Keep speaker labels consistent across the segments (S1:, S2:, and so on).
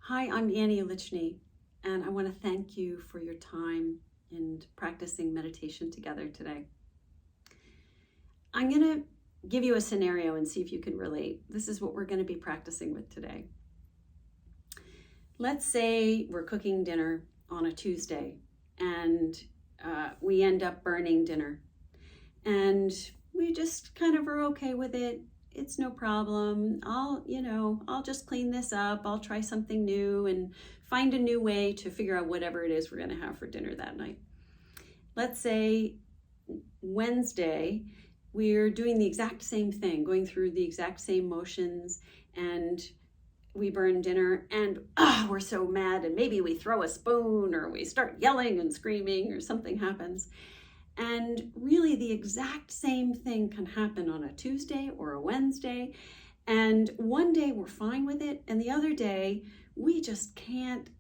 S1: Hi, I'm Annie Lichny, and I want to thank you for your time in practicing meditation together today. I'm going to give you a scenario and see if you can relate. This is what we're going to be practicing with today. Let's say we're cooking dinner on a Tuesday and we end up burning dinner, and we just kind of are okay with it. It's no problem. I'll just clean this up. I'll try something new and find a new way to figure out whatever it is we're going to have for dinner that night. Let's say Wednesday, we're doing the exact same thing, going through the exact same motions, and we burn dinner and we're so mad, and maybe we throw a spoon or we start yelling and screaming or something happens. And really the exact same thing can happen on a Tuesday or a Wednesday. And one day we're fine with it, and the other day we just can't,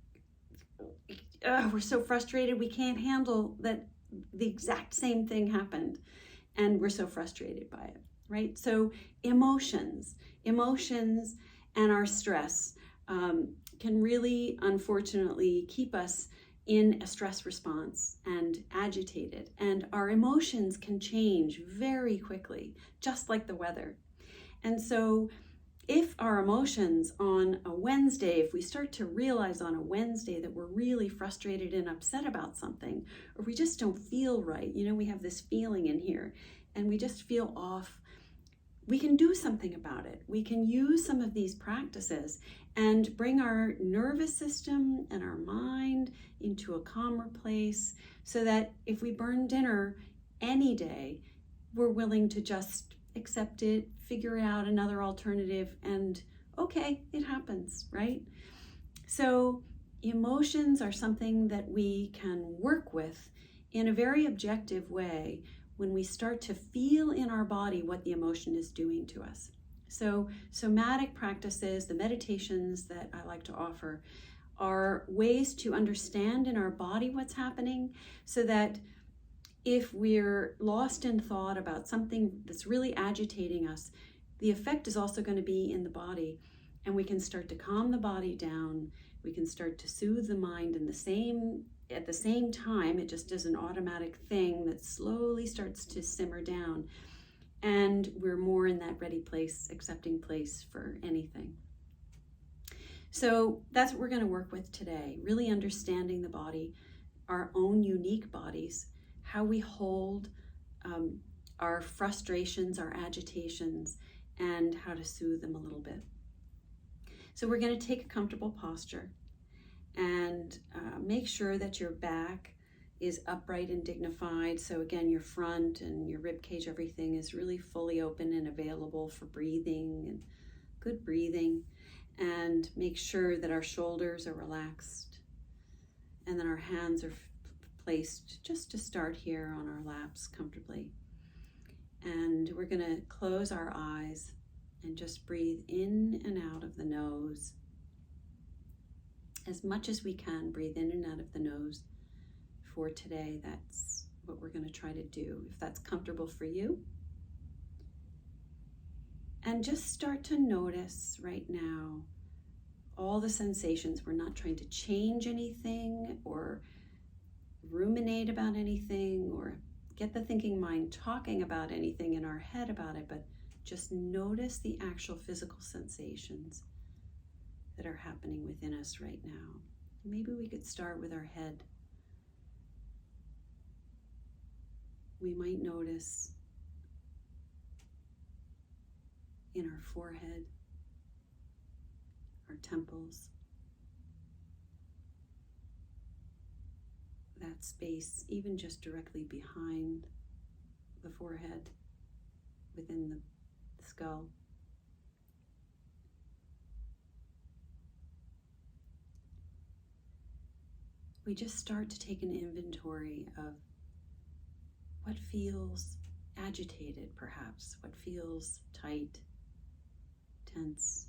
S1: we're so frustrated we can't handle that the exact same thing happened. And we're so frustrated by it, right? So emotions and our stress can really, unfortunately, keep us in a stress response and agitated. And our emotions can change very quickly, just like the weather. And so if our emotions on a Wednesday, if we start to realize on a Wednesday that we're really frustrated and upset about something, or we just don't feel right, we have this feeling in here and we just feel off, we can do something about it. We can use some of these practices and bring our nervous system and our mind into a calmer place so that if we burn dinner any day, we're willing to just accept it, figure out another alternative, and okay, it happens, right? So emotions are something that we can work with in a very objective way when we start to feel in our body what the emotion is doing to us. So somatic practices, the meditations that I like to offer, are ways to understand in our body what's happening, so that if we're lost in thought about something that's really agitating us, the effect is also going to be in the body, and we can start to calm the body down. We can start to soothe the mind at the same time. It just is an automatic thing that slowly starts to simmer down, and we're more in that ready place, accepting place for anything. So that's what we're going to work with today, really understanding the body, our own unique bodies, how we hold our frustrations, our agitations, and how to soothe them a little bit. So we're going to take a comfortable posture and make sure that your back is upright and dignified. So again, your front and your rib cage, everything is really fully open and available for breathing and good breathing. And make sure that our shoulders are relaxed and then our hands are placed just to start here on our laps comfortably. And we're going to close our eyes and just breathe in and out of the nose. As much as we can, breathe in and out of the nose for today. That's what we're going to try to do, if that's comfortable for you. And just start to notice right now all the sensations. We're not trying to change anything or ruminate about anything or get the thinking mind talking about anything in our head about it, but just notice the actual physical sensations that are happening within us right now. Maybe we could start with our head. We might notice in our forehead, our temples, that space, even just directly behind the forehead, within the skull. We just start to take an inventory of what feels agitated, perhaps, what feels tight, tense,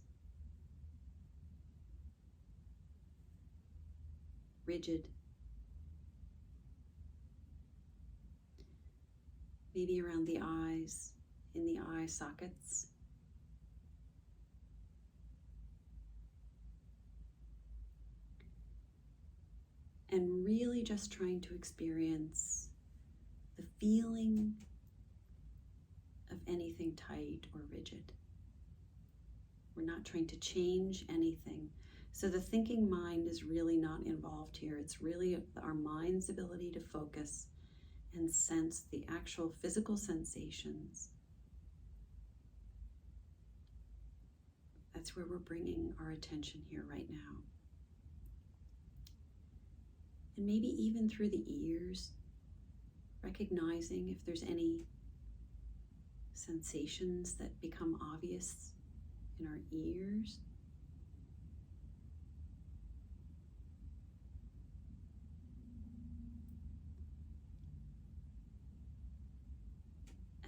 S1: rigid. Maybe around the eyes, in the eye sockets. really just trying to experience the feeling of anything tight or rigid. We're not trying to change anything. So the thinking mind is really not involved here. It's really our mind's ability to focus and sense the actual physical sensations. That's where we're bringing our attention here right now. And maybe even through the ears, recognizing if there's any sensations that become obvious in our ears.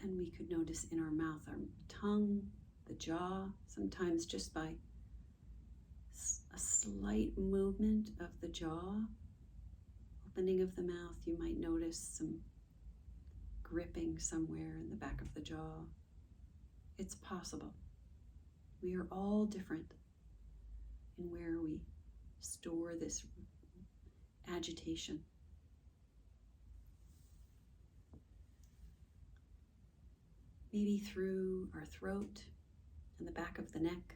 S1: And we could notice in our mouth, our tongue, the jaw, sometimes just by a slight movement of the jaw, opening of the mouth, you might notice some gripping somewhere in the back of the jaw. It's possible. We are all different in where we store this agitation. Maybe through our throat and the back of the neck.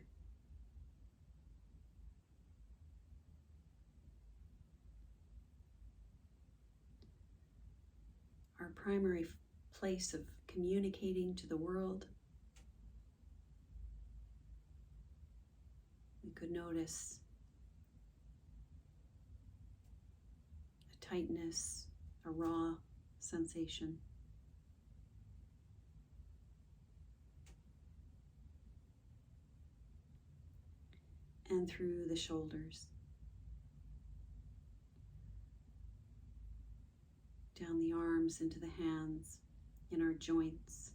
S1: Our primary place of communicating to the world. We could notice a tightness, a raw sensation. And through the shoulders, down the arms into the hands, in our joints.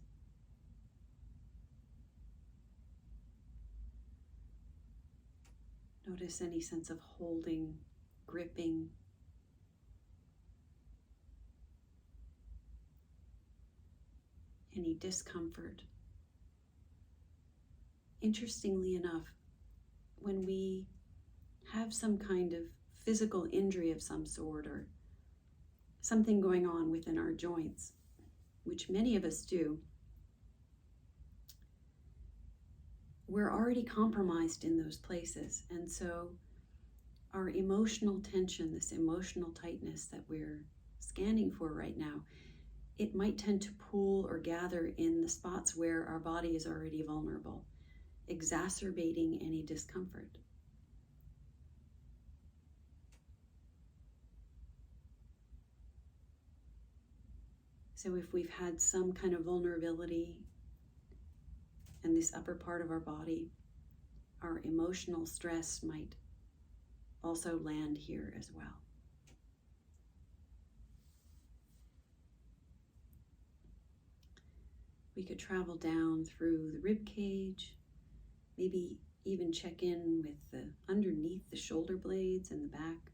S1: Notice any sense of holding, gripping. Any discomfort. Interestingly enough, when we have some kind of physical injury of some sort or something going on within our joints, which many of us do, we're already compromised in those places. And so our emotional tension, this emotional tightness that we're scanning for right now, it might tend to pool or gather in the spots where our body is already vulnerable, exacerbating any discomfort. So if we've had some kind of vulnerability in this upper part of our body, our emotional stress might also land here as well. We could travel down through the rib cage, maybe even check in with the underneath the shoulder blades in the back,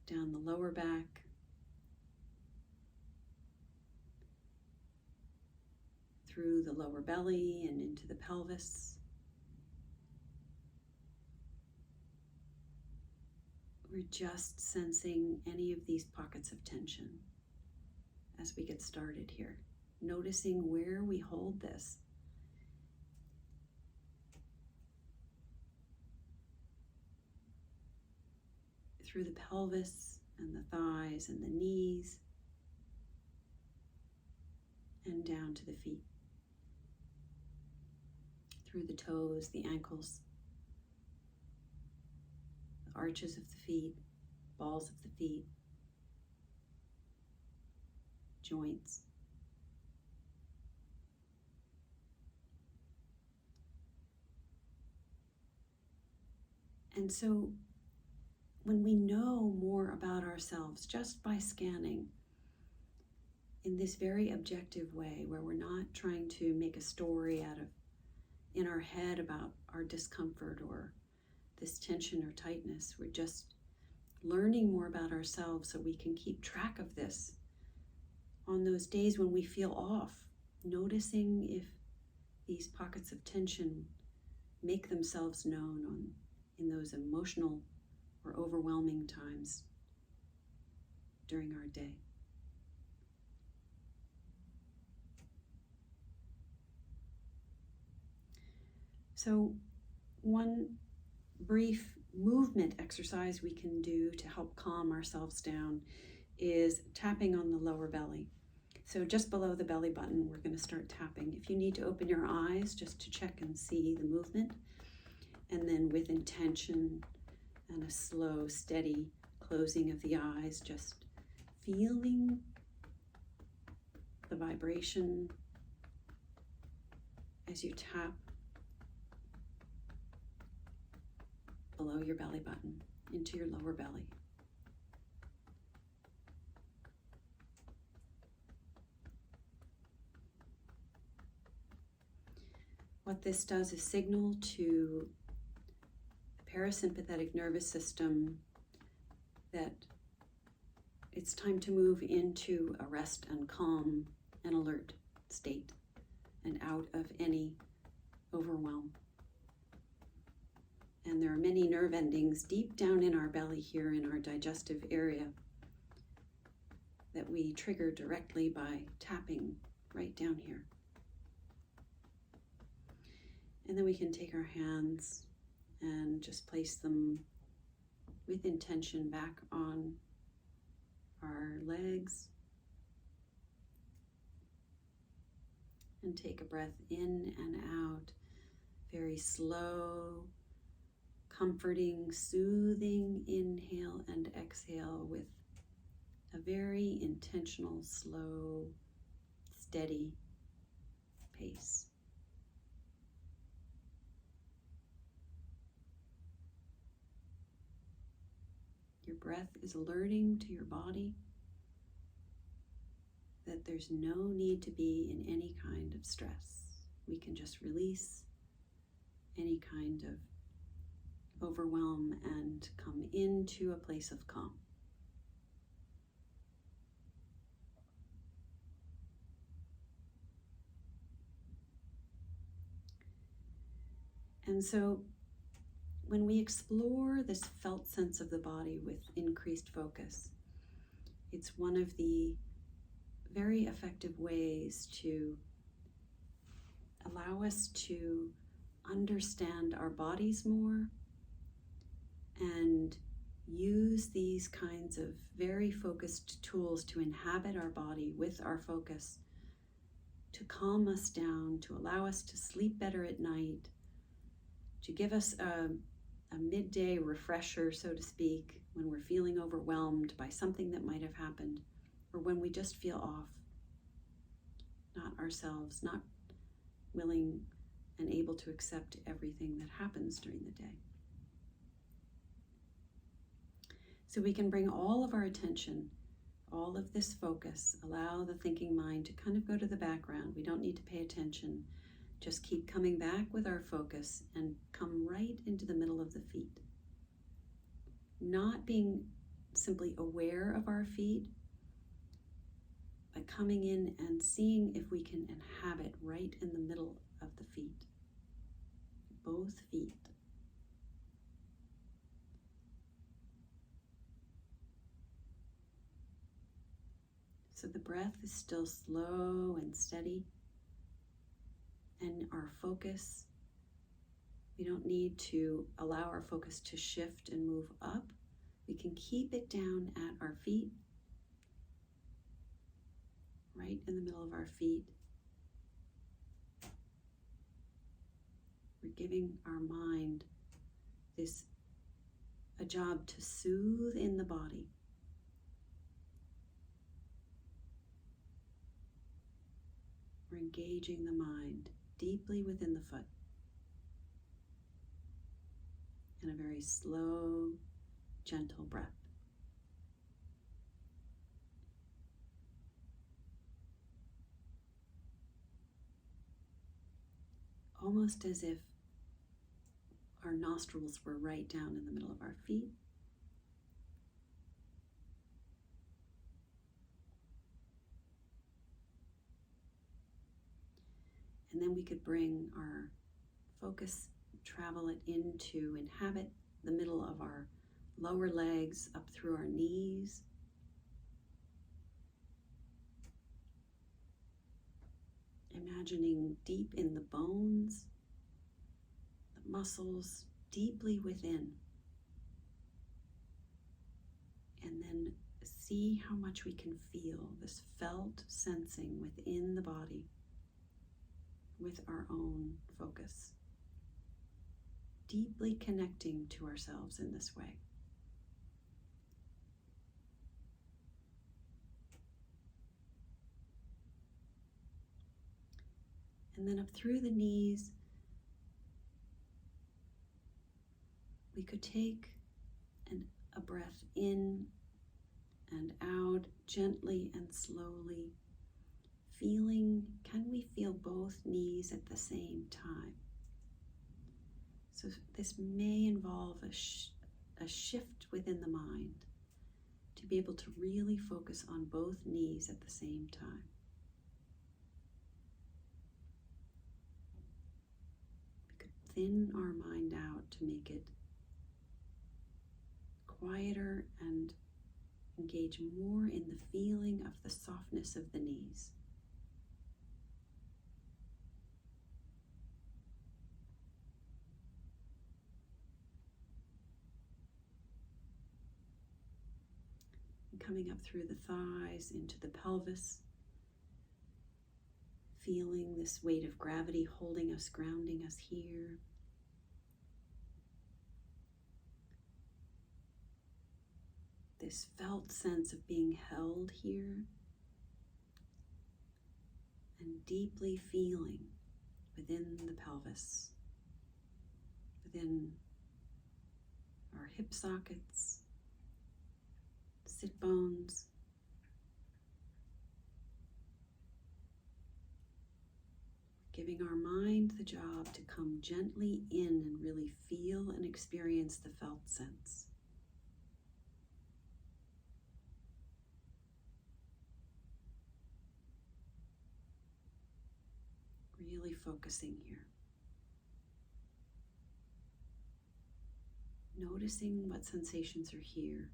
S1: down the lower back, through the lower belly and into the pelvis. We're just sensing any of these pockets of tension as we get started here, noticing where we hold this. Through the pelvis and the thighs and the knees, and down to the feet. Through the toes, the ankles, the arches of the feet, balls of the feet, joints. And so when we know more about ourselves just by scanning in this very objective way, where we're not trying to make a story out of in our head about our discomfort or this tension or tightness, we're just learning more about ourselves so we can keep track of this on those days when we feel off, noticing if these pockets of tension make themselves known in those emotional or overwhelming times during our day. So one brief movement exercise we can do to help calm ourselves down is tapping on the lower belly. So just below the belly button, we're going to start tapping. If you need to open your eyes just to check and see the movement, and then with intention and a slow, steady closing of the eyes, just feeling the vibration as you tap below your belly button into your lower belly. What this does is signal to the parasympathetic nervous system that it's time to move into a rest and calm and alert state and out of any overwhelm. And there are many nerve endings deep down in our belly here in our digestive area that we trigger directly by tapping right down here. And then we can take our hands and just place them with intention back on our legs. And take a breath in and out, very slow, comforting, soothing inhale and exhale with a very intentional, slow, steady pace. Your breath is alerting to your body that there's no need to be in any kind of stress. We can just release any kind of overwhelm and come into a place of calm. And so when we explore this felt sense of the body with increased focus, it's one of the very effective ways to allow us to understand our bodies more and use these kinds of very focused tools to inhabit our body with our focus, to calm us down, to allow us to sleep better at night, to give us a midday refresher, so to speak, when we're feeling overwhelmed by something that might have happened, or when we just feel off, not ourselves, not willing and able to accept everything that happens during the day. So we can bring all of our attention, all of this focus, allow the thinking mind to kind of go to the background. We don't need to pay attention. Just keep coming back with our focus and come right into the middle of the feet. Not being simply aware of our feet, but coming in and seeing if we can inhabit right in the middle of the feet. Both feet. So the breath is still slow and steady. And our focus, we don't need to allow our focus to shift and move up. We can keep it down at our feet, right in the middle of our feet. We're giving our mind a job to soothe in the body. We're engaging the mind deeply within the foot in a very slow, gentle breath. Almost as if our nostrils were right down in the middle of our feet. And then we could bring our focus, travel it into, inhabit the middle of our lower legs up through our knees. imagining deep in the bones, the muscles deeply within. And then see how much we can feel this felt sensing within the body with our own focus. Deeply connecting to ourselves in this way. And then up through the knees, we could take a breath in and out gently and slowly, feeling, can we feel both knees at the same time? So this may involve a shift within the mind to be able to really focus on both knees at the same time. We could thin our mind out to make it quieter and engage more in the feeling of the softness of the knees. And coming up through the thighs into the pelvis, feeling this weight of gravity holding us, grounding us here. This felt sense of being held here, and deeply feeling within the pelvis, within our hip sockets, sit bones, giving our mind the job to come gently in and really feel and experience the felt sense. Really focusing here. Noticing what sensations are here.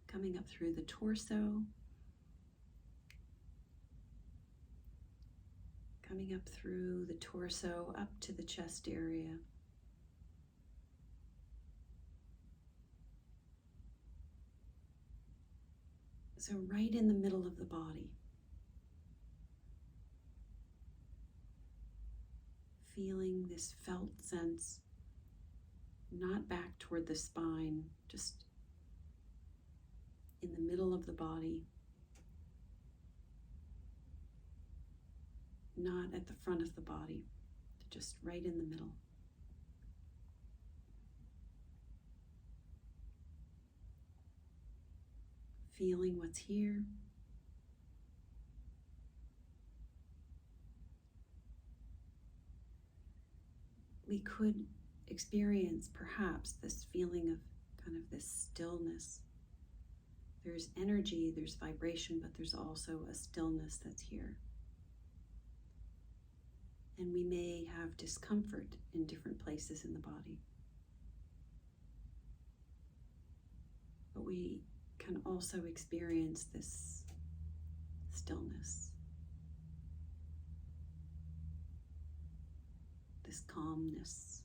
S1: Coming up through the torso. Coming up through the torso, up to the chest area. So right in the middle of the body. Feeling this felt sense, not back toward the spine, just in the middle of the body, not at the front of the body, just right in the middle. Feeling what's here. We could experience perhaps this feeling of kind of this stillness. There's energy, there's vibration, but there's also a stillness that's here. And we may have discomfort in different places in the body. But we can also experience this stillness, this calmness,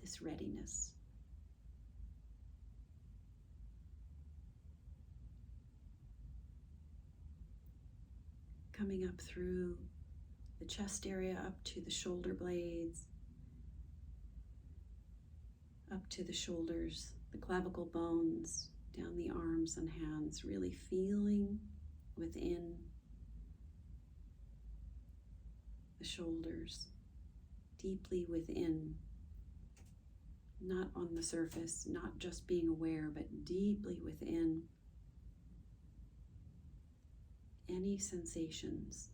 S1: this readiness. Coming up through the chest area, up to the shoulder blades, up to the shoulders, the clavicle bones, down the arms and hands, really feeling within the shoulders, deeply within, not on the surface, not just being aware, but deeply within any sensations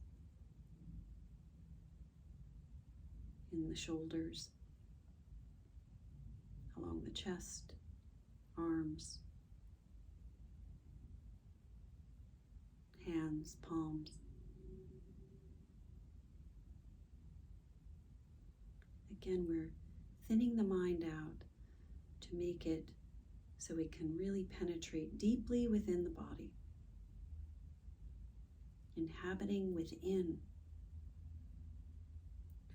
S1: in the shoulders, along the chest, arms, hands, palms. Again, we're thinning the mind out to make it so we can really penetrate deeply within the body, inhabiting within,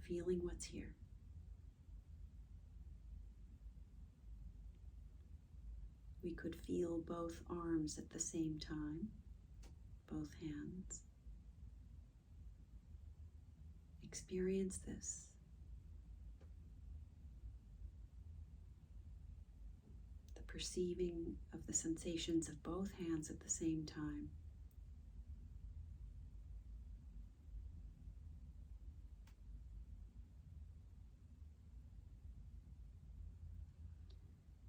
S1: feeling what's here. We could feel both arms at the same time, both hands. Experience this. The perceiving of the sensations of both hands at the same time.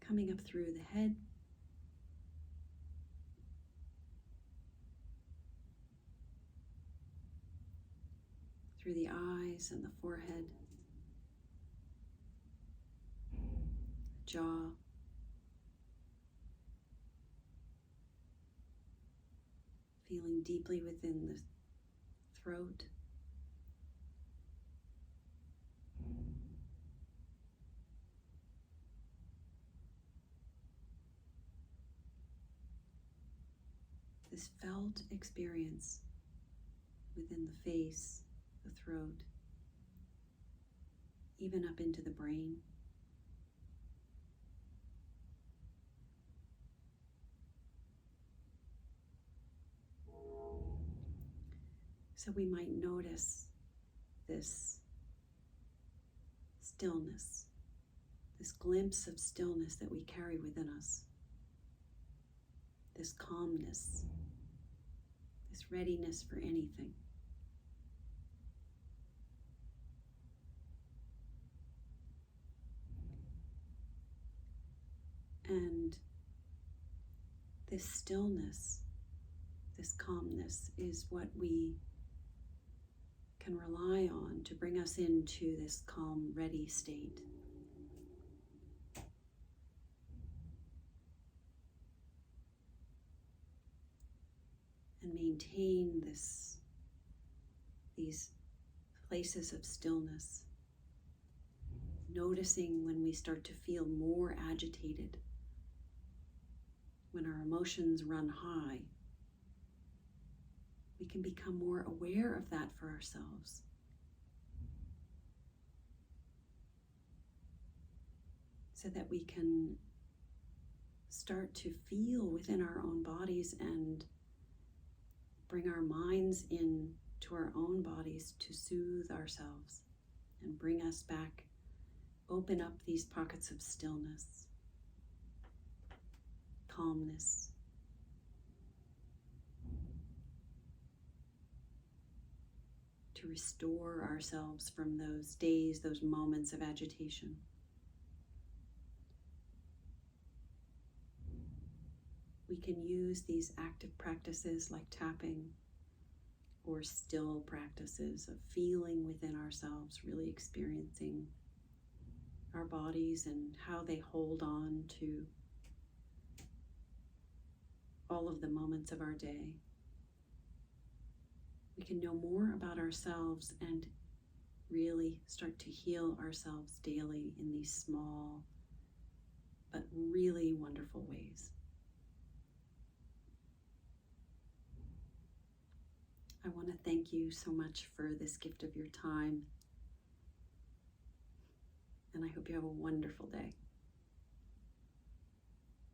S1: Coming up through the head, through the eyes and the forehead, jaw, feeling deeply within the throat, this felt experience within the face, the throat, even up into the brain. So we might notice this stillness, this glimpse of stillness that we carry within us, this calmness, this readiness for anything. And this stillness, this calmness is what we can rely on to bring us into this calm, ready state. And maintain these places of stillness, noticing when we start to feel more agitated, when our emotions run high. We can become more aware of that for ourselves. So that we can start to feel within our own bodies and bring our minds in to our own bodies to soothe ourselves and bring us back, open up these pockets of stillness, calmness. To restore ourselves from those days, those moments of agitation. We can use these active practices like tapping or still practices of feeling within ourselves, really experiencing our bodies and how they hold on to all of the moments of our day. We can know more about ourselves and really start to heal ourselves daily in these small but really wonderful ways. I want to thank you so much for this gift of your time, and I hope you have a wonderful day.